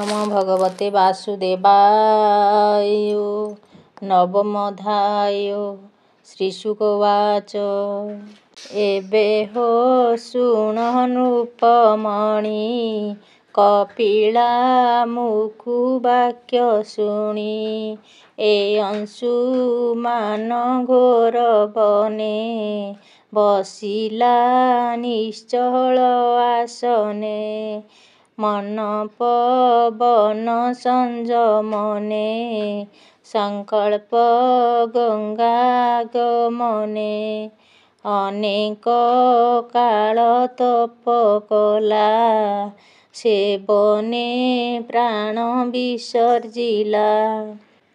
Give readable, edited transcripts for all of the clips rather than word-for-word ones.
नमो भगवते वासुदेवाय। नवमोऽध्याय। श्रीशुकवाच एबे हो शृणु नृपमणि कपिला मुखु वाक्य शुणि ए अंशुमान घोर बने बसिला निश्चल आसने मन पवन संयमने संकल्प गंगागमने अनेक काल तप कला सेवने प्राण विसर्जिला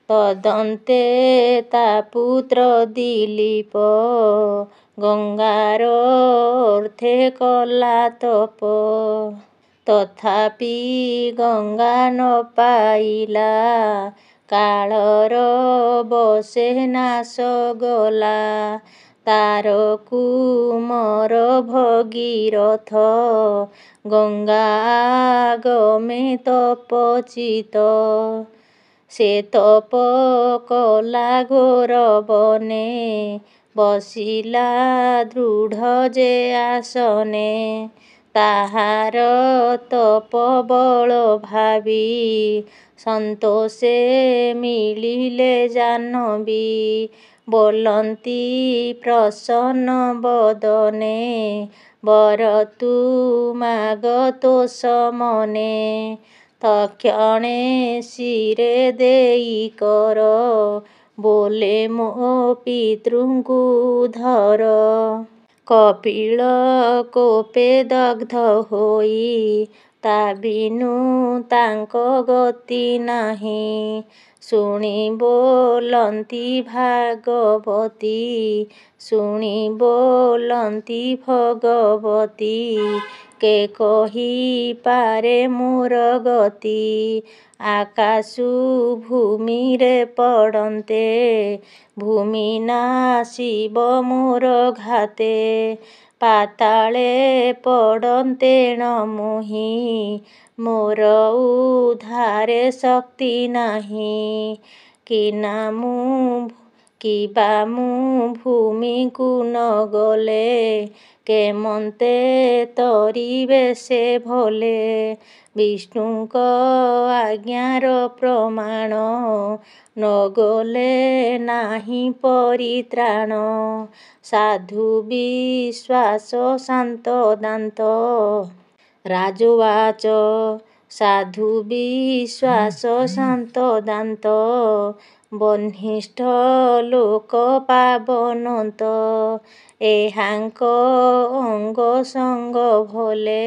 तदन्ते ता पुत्र दिलीप गंगार अर्थे कला तप तथापि गंगा न पाइला कालर बसे नाश गला तार कुमर भगीरथ गंगा आगमे तपचित से तप कला घोर बने बसिला दृढ़ जे आसने ताहार तप बल भावी संतोषे मिलिले जाह्नवी बोलंती प्रसन्न बदने बर तू माग तोष मने तक्षणे शिरे देई कर बोले मो पितृଙ୍କୁ धर कपिल कोपे दग्ध होई ता ବିନୁ ତାଙ୍କ ଗତି ନାହିଁ ଶୁଣି ବୋଲନ୍ତି ଭାଗବତୀ ଶୁଣି ବୋଲନ୍ତି ଭଗବତୀ କେ କହି ପାରେ ମୋର ଗତି ଆକାଶୁ ଭୂମିରେ ପଡ଼ନ୍ତେ ଭୂମି ନାଶିବ ମୋର ଘାତେ ପାତାଳେ ପଡ଼ନ୍ତେଣ ମୁହିଁ ମୋର ଉଦ୍ଧାରେ ଶକ୍ତି ନାହିଁ କିବା ମୁଁ ଭୂମିକୁ ନ ଗଲେ କେମନ୍ତେ ତରିବେ ସେ ଭଲେ ବିଷ୍ଣୁଙ୍କ ଆଜ୍ଞାର ପ୍ରମାଣ ନ ଗଲେ ନାହିଁ ପରିତ୍ରାଣ ସାଧୁ ବିଶ୍ୱାସ ଶାନ୍ତ ଦାନ୍ତ ରାଜୋବାଚ ସାଧୁ ବିଶ୍ୱାସ ଶାନ୍ତ ଦାନ୍ତ ବହ୍ନିଷ୍ଠ ଲୋକ ପାବନନ୍ତ ଏହାଙ୍କ ଅଙ୍ଗ ସଙ୍ଗ ଭଲେ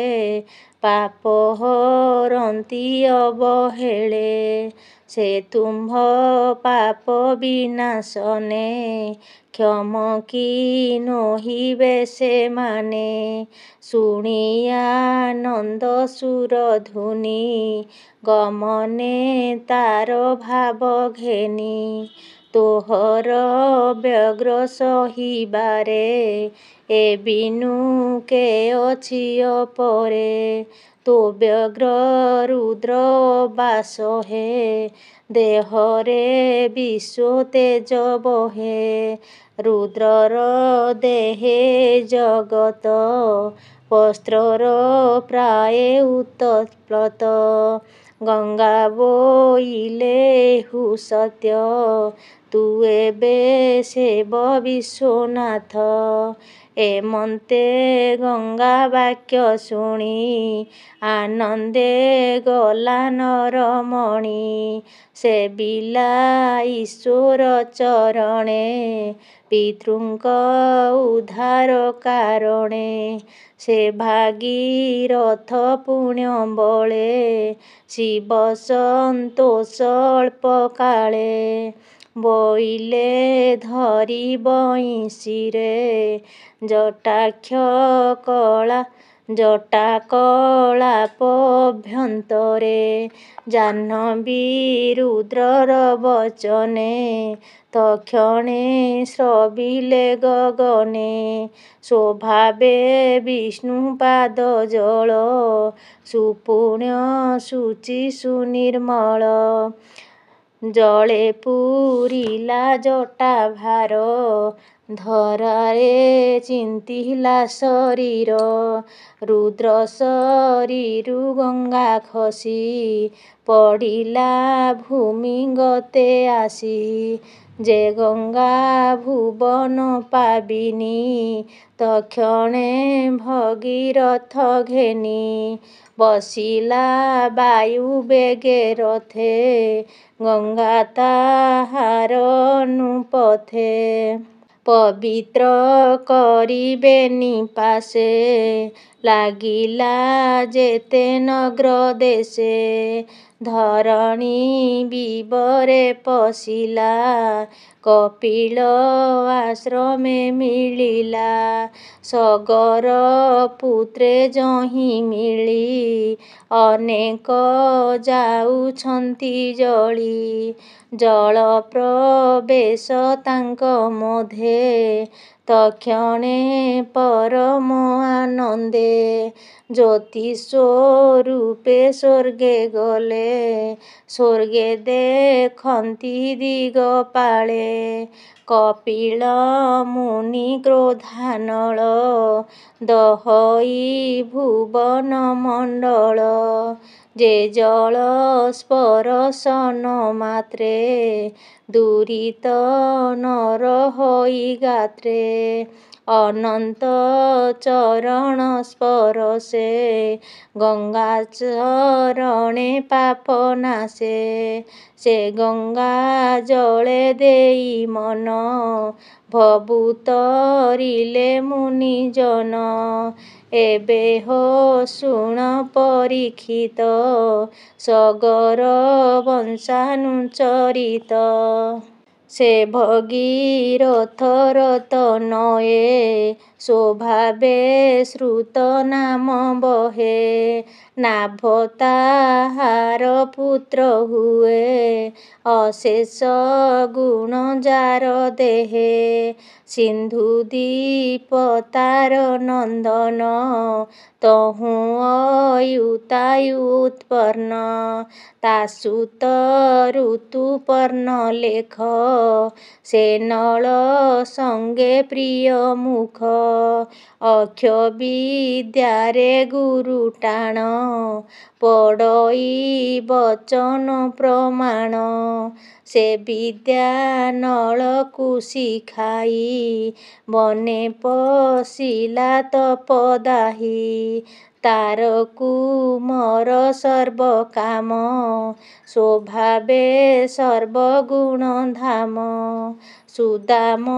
ପାପ ହରନ୍ତି ଅବହେଳେ ସେ ତୁମ୍ଭ ପାପ ବିନାଶନେ କ୍ଷମ କି ନୋହିବେ ସେମାନେ ଶୁଣି ଆନନ୍ଦ ସୁରଧୁନି ଗମନେ ତାର ଭାବ ଘେନି ତୋହର ବ୍ୟଗ୍ର ସହିବାରେ ଏ ବିନୁ କେ ଅଛି ଅପରେ ତୋ ବ୍ୟଗ୍ର ରୁଦ୍ର ବାସ ହେ ଦେହରେ ବିଶ୍ୱ ତେଜ ବହେ ରୁଦ୍ରର ଦେହେ ଜଗତ ବସ୍ତ୍ରର ପ୍ରାୟେ ଉତ୍ପତ ଗଙ୍ଗା ବୋଇଲେ ହୁ ସତ୍ୟ ତୁ ଏବେ ସେବ ବିଶ୍ୱନାଥ ଏମନ୍ତେ ଗଙ୍ଗା ବାକ୍ୟ ଶୁଣି ଆନନ୍ଦେ ଗଲା ନରମଣି ସେବିଲା ଈଶ୍ୱର ଚରଣେ ପିତୃଙ୍କ ଉଦ୍ଧାର କାରଣେ ସେ ଭାଗୀରଥ ପୁଣ୍ୟ ବଳେ ଶିବ ସନ୍ତୋଷ ଅଳ୍ପ କାଳେ ବୋଇଲେ ଧରି ବଇଁଶିରେ ଜଟାକ୍ଷ କଳା ଜଟା କଳାପଭ୍ୟନ୍ତରେ ଜାହ୍ନବୀ ରୁଦ୍ରର ବଚନେ ତକ୍ଷଣେ ଶ୍ରବିଲେ ଗଗନେ ସ୍ୱଭାବେ ବିଷ୍ଣୁପାଦ ଜଳ ସୁପୁଣ୍ୟ ଶୁଚି ସୁନିର୍ମଳ ଜଳେ ପୂରିଲା ଜଟା ଭାର ଧରାରେ ଚିନ୍ତିଲା ଶରୀର ରୁଦ୍ର ଶରୀରୁ ଗଙ୍ଗା ଖସି ପଡ଼ିଲା ଭୂମି ଗତେ ଆସି ଯେ ଗଙ୍ଗା ଭୁବନ ପାବିନି ତକ୍ଷଣେ ଭଗୀରଥ ଘେନି ବସିଲା ବାୟୁ ବେଗେ ରଥେ ଗଙ୍ଗା ତାହାର ଅନୁପଥେ ପବିତ୍ର କରିବେ ନିପାଶେ ଲାଗିଲା ଯେତେ ନଗ୍ର ଦେଶେ ଧରଣୀ ବିବରେ ପଶିଲା କପିଳ ଆଶ୍ରମେ ମିଳିଲା ସଗର ପୁତ୍ରେ ଯହିଁ ମିଳି ଅନେକ ଯାଉଛନ୍ତି ଜଳି ଜଳ ପ୍ରବେଶ ତାଙ୍କ ମଧ୍ୟେ ତକ୍ଷଣେ ପରମ ଆନନ୍ଦେ ଜ୍ୟୋତି ସ୍ୱରୂପେ ସ୍ୱର୍ଗେ ଗଲେ ସ୍ୱର୍ଗେ ଦେଖନ୍ତି ଦିଗପାଳେ କପିଳ ମୁନି କ୍ରୋଧାନଳ ଦହଇ ଭୁବନ ମଣ୍ଡଳ ଯେ ଜଳ ସ୍ପରଶନ ମାତ୍ରେ ଦୁରିତ ନର ହୋଇ ଗାତ୍ରେ ଅନନ୍ତ ଚରଣ ସ୍ପରଶେ ଗଙ୍ଗା ଚରଣେ ପାପ ନାଶେ ସେ ଗଙ୍ଗା ଜଳେ ଦେଇ ମନ ଭବୁ ତରିଲେ ମୁନିଜନ ଏବେ ହୋ ଶୁଣ ପରୀକ୍ଷିତ ସଗର ବଂଶାନୁଚରିତ ସେ ଭଗୀରଥର ତନୟେ ସ୍ୱଭାବେ ଶ୍ରୁତ ନାମ ବହେ ନାଭ ତାହାର ପୁତ୍ର ହୁଏ ଅଶେଷ ଗୁଣ ଯାର ଦେହେ ସିନ୍ଧୁ ଦୀପ ତାର ନନ୍ଦନ ତହୁଁ ଅୟୁତାୟୁ ଉତ୍ପନ୍ନ ତା ସୁତ ଋତୁପର୍ଣ୍ଣ ଲେଖ ସେ ନଳ ସଙ୍ଗେ ପ୍ରିୟ ମୁଖ ଅକ୍ଷ ବିଦ୍ୟାରେ ଗୁରୁ ଟାଣ ପଡ଼ଇ ବଚନ ପ୍ରମାଣ ସେ ବିଦ୍ୟା ନଳକୁ ଶିଖାଇ ବନେ ପଶିଲା ତପଦାହି ତାର କୁମର ସର୍ବ କାମ ସ୍ୱଭାବେ ସର୍ବଗୁଣ ଧାମ ସୁଦାମ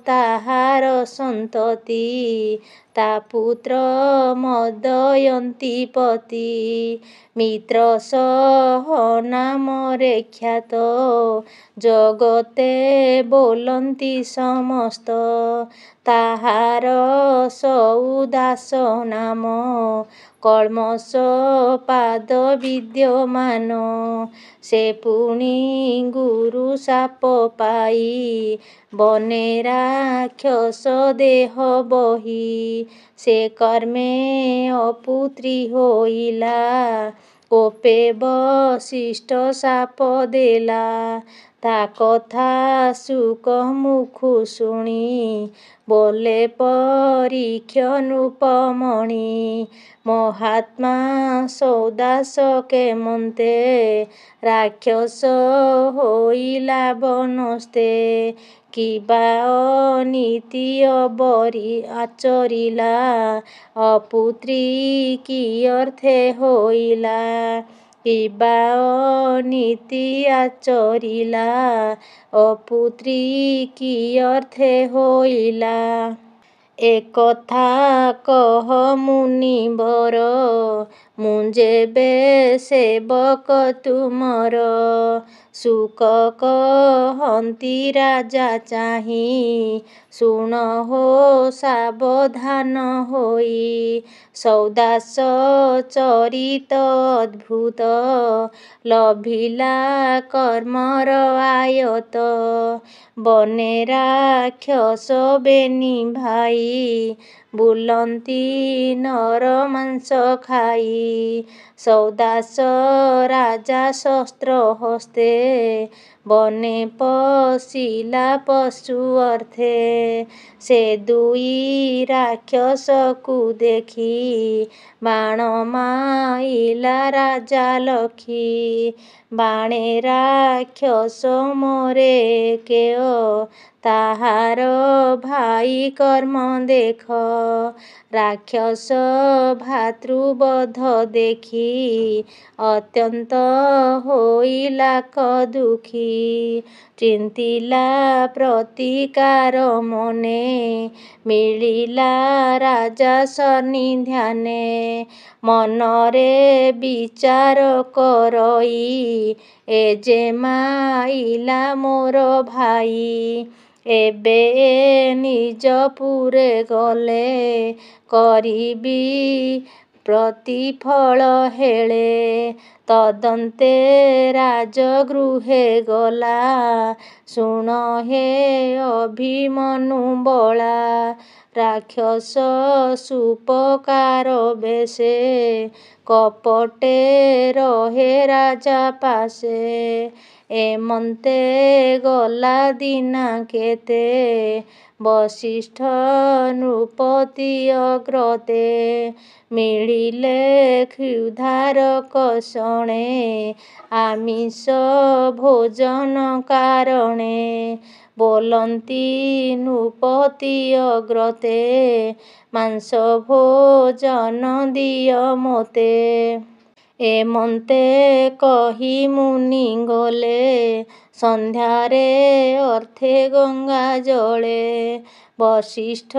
ତାହାର ସନ୍ତତି ତା ପୁତ୍ର ମଦୟନ୍ତିପତି ମିତ୍ର ସହ ନାମରେ ଖ୍ୟାତ ଜଗତେ ବୋଲନ୍ତି ସମସ୍ତ ତାହାର ସଉଦାସ ନାମ କଳ୍ମଷ ପାଦ ବିଦ୍ୟମାନ ସେ ପୁଣି ଗୁରୁ ଶାପ ପାଇ ବନେ ରାକ୍ଷସ ଦେହ ବହି ସେ କର୍ମେ ଅପୁତ୍ରୀ ହୋଇଲା କୋପେ ବଶିଷ୍ଠ ଶାପ ଦେଲା ତା କଥା ଶୁକ ମୁଖୁ ଶୁଣି ବୋଲେ ପରୀକ୍ଷ ନୃପମଣି ମହାତ୍ମା ସୌଦାସ କେମନ୍ତେ ରାକ୍ଷସ ହୋଇଲା ବନସ୍ତେ କିବା ଅନୀତି ଅବରି ଆଚରିଲା ଅପୁତ୍ରୀ କି ଅର୍ଥେ ହୋଇଲା କିବା ଅନୀତି ଆଚରିଲା ଅପୁତ୍ରୀ କି ଅର୍ଥେ ହୋଇଲା ଏକଥା କହ ମୁନିବର ମୁଁ ଯେବେ ସେବକ ତୁମର ଶୁକ କହନ୍ତି ରାଜା ଚାହିଁ, ଶୁଣ ହୋ ସାବଧାନ ହୋଇ। ସୌଦାସ ଚରିତ ଅଦ୍ଭୁତ, ଲଭିଲା କର୍ମର ଆୟତ। ବନେ ରାକ୍ଷସ ବେନି ଭାଇ, ବୁଲନ୍ତି ନର ମାଂସ ଖାଇ। ସୌଦାସ ରାଜା ଶସ୍ତ୍ର ହସ୍ତେ, ବନେ ପଶିଲା ପଶୁ ଅର୍ଥେ। ସେ ଦୁଇ ରାକ୍ଷସକୁ ଦେଖି, ବାଣ ମାଇଲା ରାଜା ଲଖି। ବାଣେ ରାକ୍ଷସ ମରେ କେୟ, ତାହାର ଭାଇ କର୍ମ ଦେଖ। ରାକ୍ଷସ ଭ୍ରାତୃବଧ ଦେଖି, ଅତ୍ୟନ୍ତ ହୋଇଲା କ ଦୁଃଖୀ। ଚିନ୍ତିଲା ପ୍ରତିକାର ମନେ, ମିଳିଲା ରାଜା ସନ୍ନିଧାନେ। ମନରେ ବିଚାର କରଇ, ଏ ଯେ ମାଇଲା ମୋର ଭାଇ। ଏବେ ନିଜପୁରେ ଗଲେ, କରିବି ପ୍ରତିଫଳ ହେଳେ। ତଦନ୍ତେ ରାଜଗୃହେ ଗଲା, ଶୁଣ ହେ ଅଭିମନ୍ୟୁ ବଳା। ରାକ୍ଷସ ସୁପକାର ବେଶେ, କପଟେ ରହେ ରାଜା ପାଶେ। ଏମନ୍ତେ ଗଲା ଦିନା କେତେ, ବଶିଷ୍ଠ ନୃପତି ଅଗ୍ରତେ। ମିଳିଲେ କ୍ଷୁଧାରକ ଶଣେ, ଆମିଷ ଭୋଜନ କାରଣେ। ବୋଲନ୍ତି ନୃପତି ଅଗ୍ରତେ, ମାଂସ ଭୋଜନ ଦିଅ ମୋତେ। ଏମନ୍ତେ କହି ମୁନି ଗଲେ, ସନ୍ଧ୍ୟାରେ ଅର୍ଥେ ଗଙ୍ଗା ଜଳେ। ବଶିଷ୍ଠ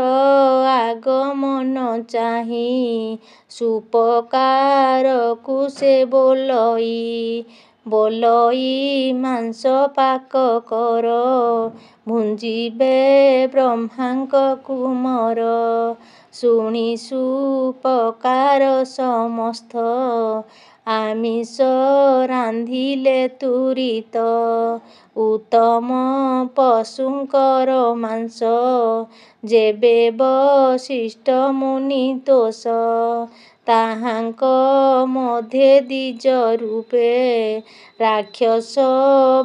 ଆଗମନ ଚାହିଁ, ସୁପକାରକୁ ସେ ବୋଲଇ। ବୋଲଇ ମାଂସ ପାକ କର, ଭୁଞ୍ଜିବେ ବ୍ରହ୍ମାଙ୍କ କୁମର। ଶୁଣି ସୁପକାର ସମସ୍ତ, ଆମିଷ ରାନ୍ଧିଲେ ତୁରିତ। ଉତ୍ତମ ପଶୁଙ୍କର ମାଂସ, ଯେବେ ବଶିଷ୍ଠ ମୁନି ତୋଷ। ତାହାଙ୍କ ମଧ୍ୟେ ଦ୍ୱିଜ ରୂପେ, ରାକ୍ଷସ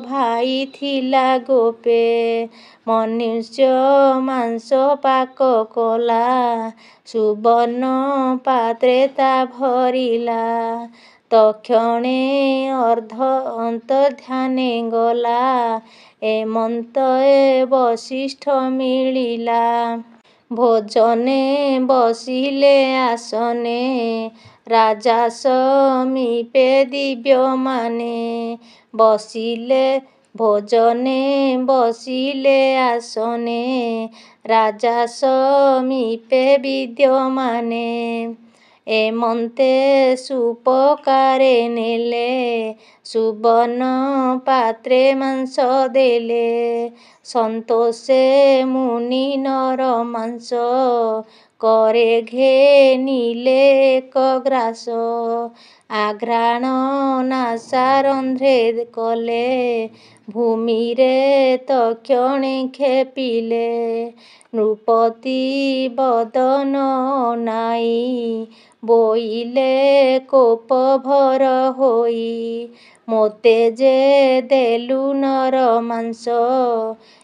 ଭାଇ ଥିଲା ଗୋପେ। ମନୁଷ୍ୟ ମାଂସ ପାକ କଲା, ସୁବର୍ଣ୍ଣ ପାତ୍ରେ ତା ଭରିଲା। ତକ୍ଷଣେ ଅନ୍ତର୍ଦ୍ଧାନେ ଗଲା, ଏମନ୍ତେ ବଶିଷ୍ଠ ମିଳିଲା। ଭୋଜନେ ବସିଲେ ଆସନେ, ରାଜା ସମୀପେ ଦିବ୍ୟମାନେ। ବସିଲେ ଭୋଜନେ ବସିଲେ ଆସନେ, ରାଜା ସମୀପେ ବିଦ୍ୟମାନେ। ଏମନ୍ତେ ସୁପକାରେ ନେଲେ, ସୁବର୍ଣ୍ଣ ପାତ୍ରେ ମାଂସ ଦେଲେ। ସନ୍ତୋଷେ ମୁନି ନର ମାଂସ, କରେ ଘେନିଲେ ଏକ ଗ୍ରାସ। ଆଘ୍ରାଣ ନାସାରନ୍ଧ୍ରେ କଲେ, ଭୂମିରେ ତକ୍ଷଣେ ଖେପିଲେ। ନୃପତି ବଦନ ଅନାଇ, ବୋଇଲେ କୋପଭର ହୋଇ। ମୋତେ ଯେ ଦେଲୁ ନର ମାଂସ,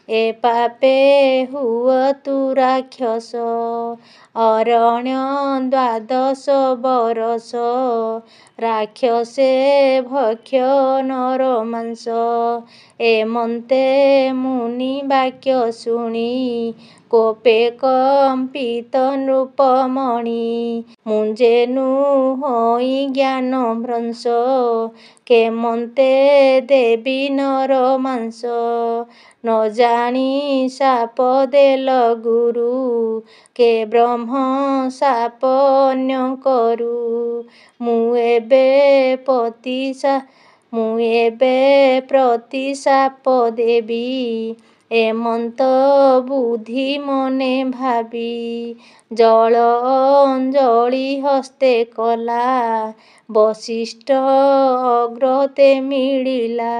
ଏ ପାପେ ହୁଅ ତୁ ରାକ୍ଷସ। ଅରଣ୍ୟ ଦ୍ୱାଦଶ ବରଷ, ରାକ୍ଷସେ ଭକ୍ଷ ନର ମାଂସ। ଏମନ୍ତେ ମୁନି ବାକ୍ୟ ଶୁଣି, କୋପେ କମ୍ପିତ ନୃପମଣି। ମୁଞ୍ଜେନୁ ହୋଇ ଜ୍ଞାନ ଭ୍ରଂଶ, କେମନ୍ତେ ଦେବି ନର ମାଂସ। ନ ଜାଣି ଶାପ ଦେଲ ଗୁରୁ, କେ ବ୍ରହ୍ମ ଶାପ ଅନ୍ୟ କରୁ। ମୁଁ ଏବେ ପତି ମୁଁ ଏବେ ପ୍ରତିଶାପ ଦେବି ଏମନ୍ତ ବୁଦ୍ଧି ମନେ ଭାବି। ଜଳ ଅଞ୍ଜଳି ହସ୍ତେ କଲା ବଶିଷ୍ଠ ଅଗ୍ରତେ ମିଳିଲା।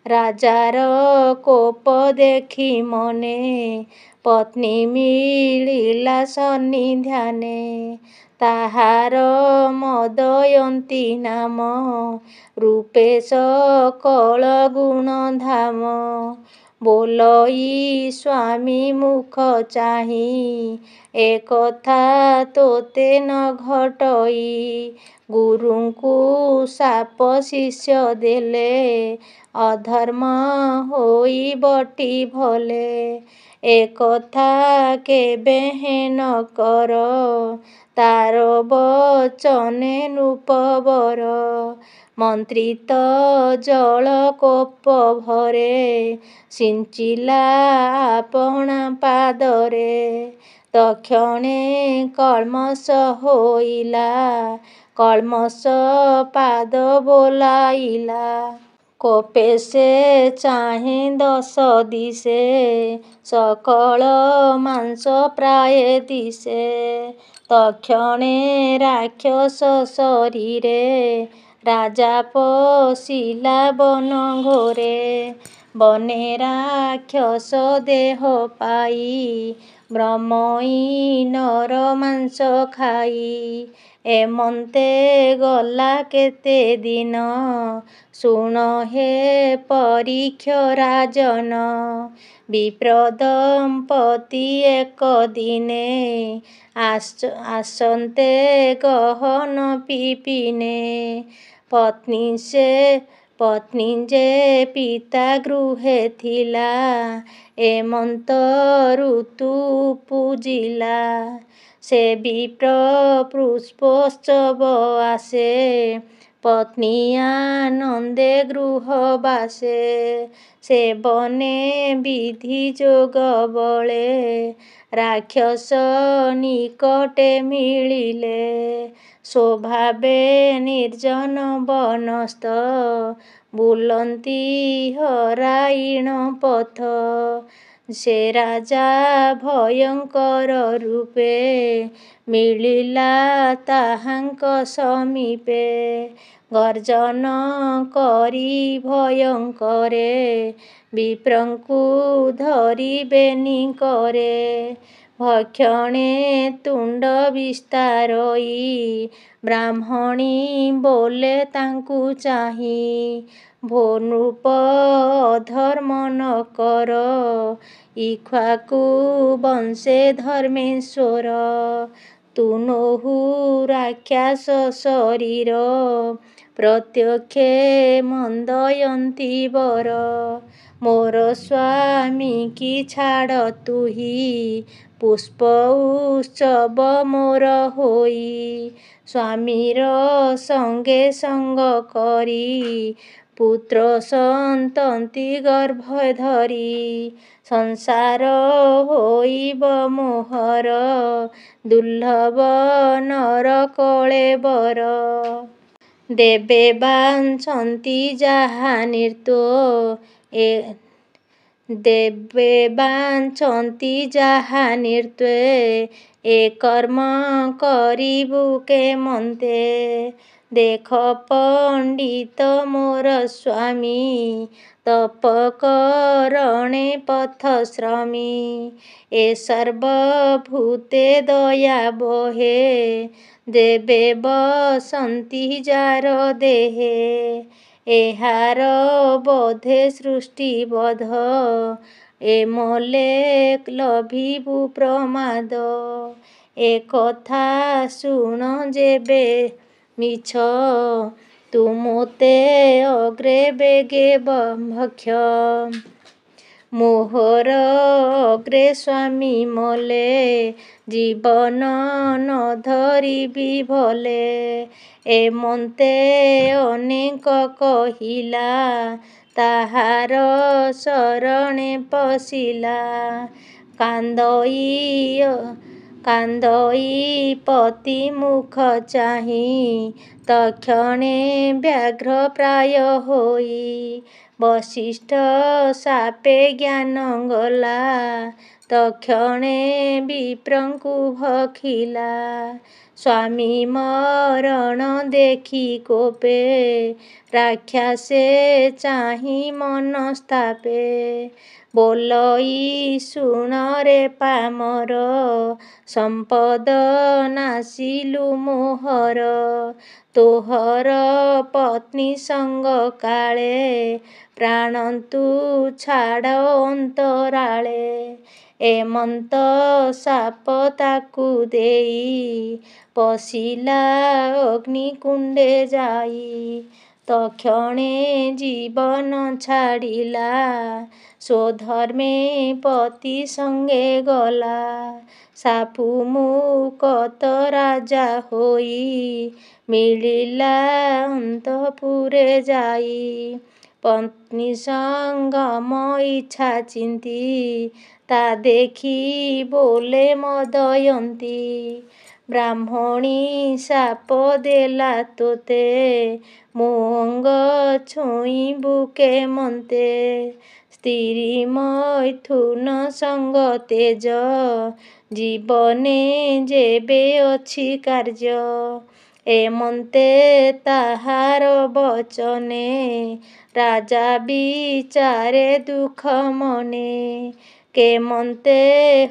ରାଜାର କୋପ ଦେଖି ମନେ ପତ୍ନୀ ମିଳିଲା ସନ୍ନିଧାନେ। ତାହାର ମଦୟନ୍ତୀ ନାମ ରୂପେ ସକଳ ଗୁଣ ଧାମ। ବୋଲଇ ସ୍ୱାମୀ ମୁଖ ଚାହିଁ ଏକଥା ତୋତେ ନ ଘଟଇ। ଗୁରୁଙ୍କୁ ଶାପ ଶିଷ୍ୟ ଦେଲେ ଅଧର୍ମ ହୋଇ ବଟି ଭଲେ। ଏକଥା କେବେହେଁ ନ କର ତାର ବଚନେ ନୃପବର। ମନ୍ତ୍ରିତ ଜଳ କୋପ ଭରେ ସିଞ୍ଚିଲା ଆପଣା ପାଦରେ। ତକ୍ଷଣେ କଳ୍ମଷ ହୋଇଲା କଳ୍ମଷ ପାଦ ବୋଲାଇଲା। କୋପେ ସେ ଚାହେଁ ଦଶ ଦିଶେ ସକଳ ମାଂସ ପ୍ରାୟେ ଦିଶେ। ତକ୍ଷଣେ ରାକ୍ଷସ ଶରୀରେ ରାଜା ପଶିଲା ବନ ଘୋରେ। ବନେ ରାକ୍ଷସ ଦେହ ପାଇ ଭ୍ରମଇ ନର ମାଂସ ଖାଇ। ଏମନ୍ତେ ଗଲା କେତେ ଦିନ ଶୁଣ ହେ ପରୀକ୍ଷ ରାଜନ। ବିପ୍ର ଦମ୍ପତି ଏକ ଦିନେ ଆସନ୍ତେ ଗହନ ପିପିନେ। ପତ୍ନୀ ଯେ ପିତା ଗୃହେ ଥିଲା ଏମନ୍ତ ଋତୁ ଉପୁଜିଲା। ସେ ବିପ୍ର ପୁଷ୍ପୋତ୍ସବ ଆସେ ପତ୍ନୀ ଆନନ୍ଦେ ଗୃହ ବାସେ। ସେ ବନେ ବିଧି ଯୋଗ ବଳେ ରାକ୍ଷସ ନିକଟେ ମିଳିଲେ। ସ୍ୱଭାବେ ନିର୍ଜନ ବନସ୍ଥ ବୁଲନ୍ତି ହରାଇଣ ପଥ। ସେ ରାଜା ଭୟଙ୍କର ରୂପେ ମିଳିଲା ତାହାଙ୍କ ସମୀପେ। ଗର୍ଜନ କରି ଭୟଙ୍କରେ ବିପ୍ରଙ୍କୁ ଧରିବେନି କରେ। ଭକ୍ଷଣେ ତୁଣ୍ଡ ବିସ୍ତାରଇ ବ୍ରାହ୍ମଣୀ ବୋଲେ ତାଙ୍କୁ ଚାହିଁ। ଭୋ ନୃପ ଅଧର୍ମ ନ କର ଇକ୍ଷ୍ୱାକୁ ବଂଶେ ଧର୍ମେଶ୍ୱର। ତୁ ନୋହୁ ରାକ୍ଷସ ଶରୀର ପ୍ରତ୍ୟକ୍ଷେ ମନ୍ଦୟନ୍ତୀ ବର। ମୋର ସ୍ୱାମୀକି ଛାଡ଼ ତୁହି ପୁଷ୍ପ ଉତ୍ସବ ମୋର ହୋଇ। ସ୍ୱାମୀର ସଙ୍ଗେ ସଙ୍ଗ କରି ପୁତ୍ର ସନ୍ତତି ଗର୍ଭେ ଧରି। ସଂସାର ହୋଇବ ମୋହର ଦୁର୍ଲଭ ନର କଳେବର। ଦେବେ ବାଞ୍ଛନ୍ତି ଯାହା ନୃତ୍ୱେ ଏ କର୍ମ କରିବୁ କେମନ୍ତେ। ଦେଖ ପଣ୍ଡିତ ମୋର ସ୍ୱାମୀ ତପ କରଣେ ପଥଶ୍ରମୀ। ଏ ସର୍ବଭୂତେ ଦୟା ବହେ ଦେବେ ବସନ୍ତି ଯାର ଦେହେ। ଏହାର ବୋଧେ ସୃଷ୍ଟି ବଧ ଏମଲେ ଲଭିବୁ ପ୍ରମାଦ। ଏକଥା ଶୁଣ ଯେବେ ମିଛ ତୁ ମୋତେ ଅଗ୍ରେ ବେଗେ ଭକ୍ଷ। ମୋହର ଅଗ୍ରେ ସ୍ୱାମୀ ମଲେ ଜୀବନ ନ ଧରିବି ଭଲେ। ଏମନ୍ତେ ଅନେକ କହିଲା ତାହାର ଶରଣେ ପଶିଲା। କାନ୍ଦଇ କାନ୍ଦଇ ପତି ମୁଖ ଚାହିଁ ତକ୍ଷଣେ ବ୍ୟାଘ୍ର ପ୍ରାୟ ହୋଇ ବଶିଷ୍ଠ ସାପେ ଜ୍ଞାନ ଗଲା ତକ୍ଷଣେ ବିପ୍ରଙ୍କୁ ଭଖିଲା ସ୍ୱାମୀ ମରଣ ଦେଖି କୋପେ ରାକ୍ଷାସେ ଚାହିଁ ମନସ୍ତାପେ ବୋଲଇ ଶୁଣରେ ପାମର ସମ୍ପଦ ନାସିଲୁ ମୋହର ତୋହର ପତ୍ନୀ ସଙ୍ଗ କାଳେ ପ୍ରାଣନ୍ତୁ ଛାଡ଼ ଅନ୍ତରାଳେ ଏମନ୍ତ ସାପ ତାକୁ ଦେଇ ପଶିଲା ଅଗ୍ନିକୁଣ୍ଡେ ଯାଇ ତକ୍ଷଣେ ଜୀବନ ଛାଡ଼ିଲା ସ୍ୱଧର୍ମେ ପତି ସଙ୍ଗେ ଗଲା ସାପୁ ମୁକତ ରାଜା ହୋଇ ମିଳିଲା ଅନ୍ତପୁରେ ଯାଇ ପତ୍ନୀ ସଙ୍ଗମ ଇଚ୍ଛା ଚିନ୍ତି ତା ଦେଖି ବୋଲେ ମଦୟନ୍ତୀ ବ୍ରାହ୍ମଣୀ ସାପ ଦେଲା ତୋତେ ମୋ ଅଙ୍ଗ ଛୁଇଁବୁ କେମନ୍ତେ ସ୍ତ୍ରୀ ମୈଥୁନ ସଙ୍ଗ ତେଜ ଜୀବନେ ଯେବେ ଅଛି କାର୍ଯ୍ୟ ଏମନ୍ତେ ତାହାର ବଚନେ ରାଜା ବିଚାରେ ଦୁଃଖ ମନେ କେମନ୍ତେ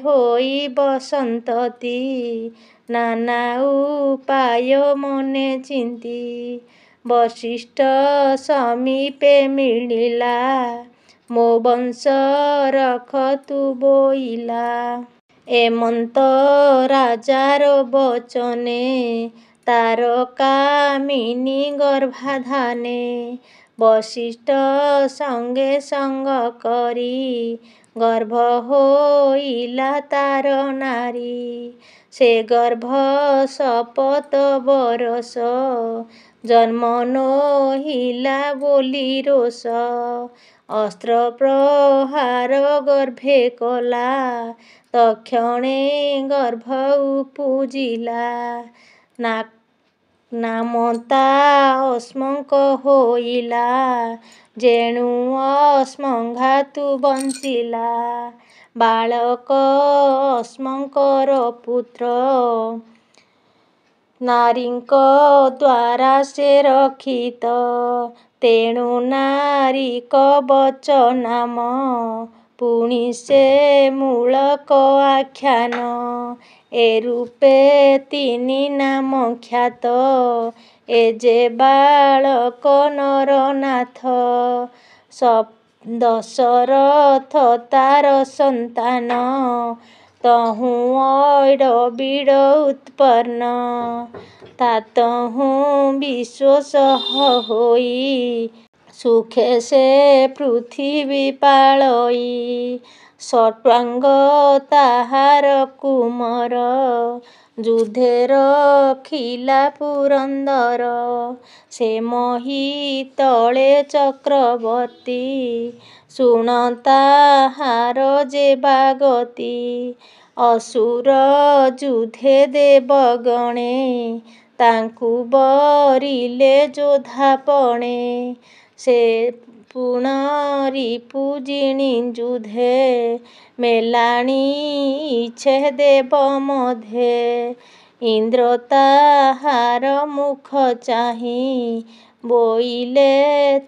ହୋଇ ବସନ୍ତତି ନାନା ଉପାୟ ମନେ ଚିନ୍ତି ବଶିଷ୍ଠ ସମୀପେ ମିଳିଲା ମୋ ବଂଶ ରଖ ତୁ ବୋଇଲା ଏମନ୍ତ ରାଜାର ବଚନେ ତାର କାମିନୀ ଗର୍ଭାଧାନେ ବଶିଷ୍ଠ ସଙ୍ଗେ ସଙ୍ଗ କରି ଗର୍ଭ ହୋଇଲା ତାର ନାରୀ ସେ ଗର୍ଭ ଶପଥ ବରଷ ଜନ୍ମ ନୋହିଲା ବୋଲି ରୋଷ ଅସ୍ତ୍ର ପ୍ରହାର ଗର୍ଭେ କଲା ତକ୍ଷଣେ ଗର୍ଭ ଉପୁଜିଲା ନାମତା ଅସ୍ମଙ୍କ ହୋଇଲା ଯେଣୁ ଅସ୍ମଘାତୁ ବଞ୍ଚିଲା ବାଳକ ଅସ୍ମଙ୍କର ପୁତ୍ର ନାରୀଙ୍କ ଦ୍ୱାରା ସେ ରକ୍ଷିତ ତେଣୁ ନାରୀକ ବଚ ନାମ ପୁଣି ସେ ମୂଳକ ଆଖ୍ୟାନ ଏ ରୂପେ ତିନି ନାମ ଖ୍ୟାତ ଏ ଯେ ବାଳକ ନରନାଥ ଦଶରଥ ତାର ସନ୍ତାନ ତହୁଁ ଐଡ଼ ବିଡ଼ ଉତ୍ପନ୍ନ ତାତହୁଁ ବିଶ୍ୱସହ ହୋଇ ସୁଖେ ସେ ପୃଥିବୀ ପାଳଇ ସଟ୍ୱାଙ୍ଗ ତାହାର କୁମର ଯୁଧେ ରଖିଲା ପୁରନ୍ଦର ସେ ମହି ତଳେ ଚକ୍ରବର୍ତ୍ତୀ ଶୁଣ ତାହାର ଯେ ବାଗତି ଅସୁର ଯୁଧେ ଦେବଗଣେ ତାଙ୍କୁ ବରିଲେ ଯୋଧାପଣେ ସେ ପୁଣରିପୁ ଜିଣି ଯୁଧେ ମେଲାଣି ଇଛେ ଦେବ ମଧ୍ୟେ ଇନ୍ଦ୍ର ତାହାର ମୁଖ ଚାହିଁ ବୋଇଲେ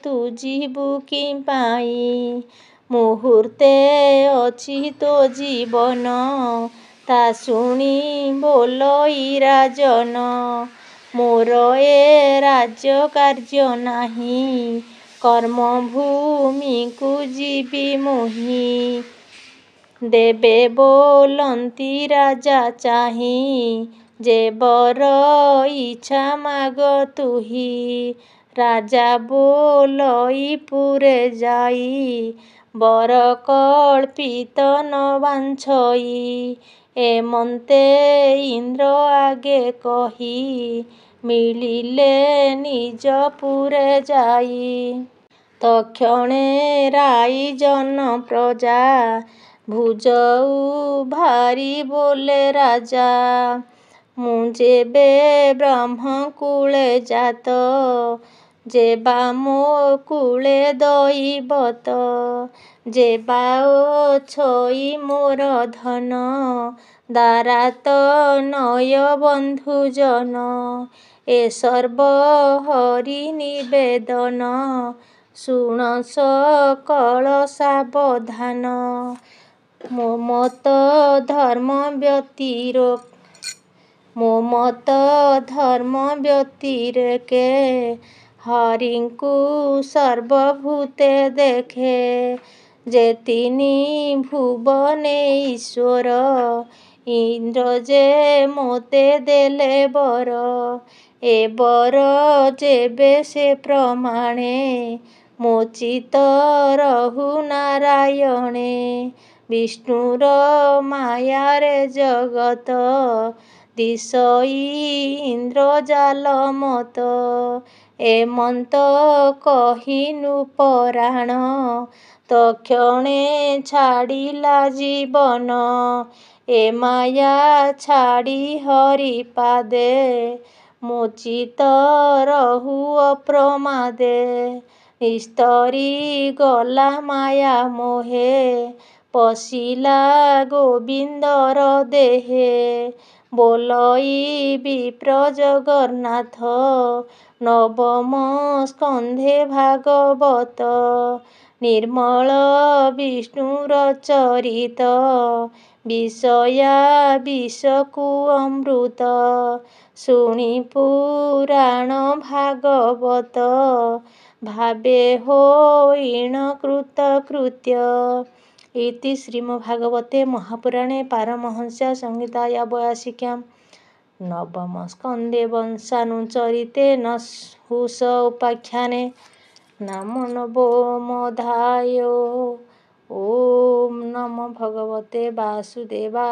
ତୁ ଯିବୁ କି ପାଇଁ ମୁହୂର୍ତ୍ତେ ଅଛି ତୋ ଜୀବନ ତା ଶୁଣି ବୋଲଇ ରାଜନ ମୋର ଏ ରାଜ୍ୟ କାର୍ଯ୍ୟ ନାହିଁ କର୍ମଭୂମିକୁ ଯିବି ମୁହିଁ ଦେବେ ବୋଲନ୍ତି ରାଜା ଚାହିଁ ଯେ ବର ଇଚ୍ଛା ମାଗ ତୁହି ରାଜା ବୋଲଇ ପୁରେ ଯାଇ ବର କଳ୍ପିତ ନ ବାଞ୍ଛଇ ଏମନ୍ତେ ଇନ୍ଦ୍ର ଆଗେ କହି ମିଳିଲେ ନିଜ ପୁରେ ଯାଇ ତକ୍ଷଣେ ରାଇଜନ ପ୍ରଜା ଭୁଜଉ ଭାରି ବୋଲେ ରାଜା। ମୁଁ ଯେବେ ବ୍ରହ୍ମକୁଳେ ଜାତ, ଯେବା ମୋ କୁଳେ ଦଇବତ। ଯେବା ଛଇ ମୋର ଧନ, ଦାରାତ ନୟ ବନ୍ଧୁଜନ। ଏ ସର୍ବ ହରି ନିବେଦନ, ଶୁଣ ସକଳ ସାବଧାନ। ମୋ ମତ ଧର୍ମ ବ୍ୟତିରେକେ, ହରିଙ୍କୁ ସର୍ବଭୂତେ ଦେଖେ। ଯେ ତିନି ଭୁବନେ ଈଶ୍ୱର, ଇନ୍ଦ୍ର ଯେ ମୋତେ ଦେଲେ ବର। ଏ ବର ଯେବେ ସେ ପ୍ରମାଣେ, ମୋ ଚିତ୍ତ ରହୁ ନାରାୟଣେ। ବିଷ୍ଣୁର ମାୟାରେ ଜଗତ, ଦିଶଇ ଇନ୍ଦ୍ରଜାଲ ମତ। ଏ ମନ୍ତ କହିନୁ ପରାଣ, ତକ୍ଷଣେ ଛାଡ଼ିଲା ଜୀବନ। ଏ ମାୟା ଛାଡ଼ି ହରି ପାଦେ, ମୋ ଚିତ୍ତ ରହୁ ଅପ୍ରମାଦେ। ନିସ୍ତରି ଗଲା ମାୟା ମୋହେ, ପଶିଲା ଗୋବିନ୍ଦର ଦେହେ। ବୋଲଇ ବିପ୍ର ଜଗନ୍ନାଥ, ନବମ ସ୍କନ୍ଧେ ଭାଗବତ। ନିର୍ମଳ ବିଷ୍ଣୁର ଚରିତ, ବିଷୟା ବିଷକୁ ଅମୃତ। ଶୁଣି ପୁରାଣ ଭାଗବତ, ଭାବେ ହୋଇଣ କୃତକୃତ୍ୟ। ଇତି ଶ୍ରୀମଦ୍ଭାଗବତେ ମହାପୁରାଣେ ପାରମହଂସ୍ୟା ସଂହିତାୟା 82 ନବମ ସ୍କନ୍ଧେ ବଂଶାନୁଚରିତେ ନಹುଷ ଉପାଖ୍ୟାନେ ନାମ ନବମୋऽଧ୍ୟାୟ। ଓಂ ନମୋ ଭଗବତେ ବାସୁଦେବାୟ।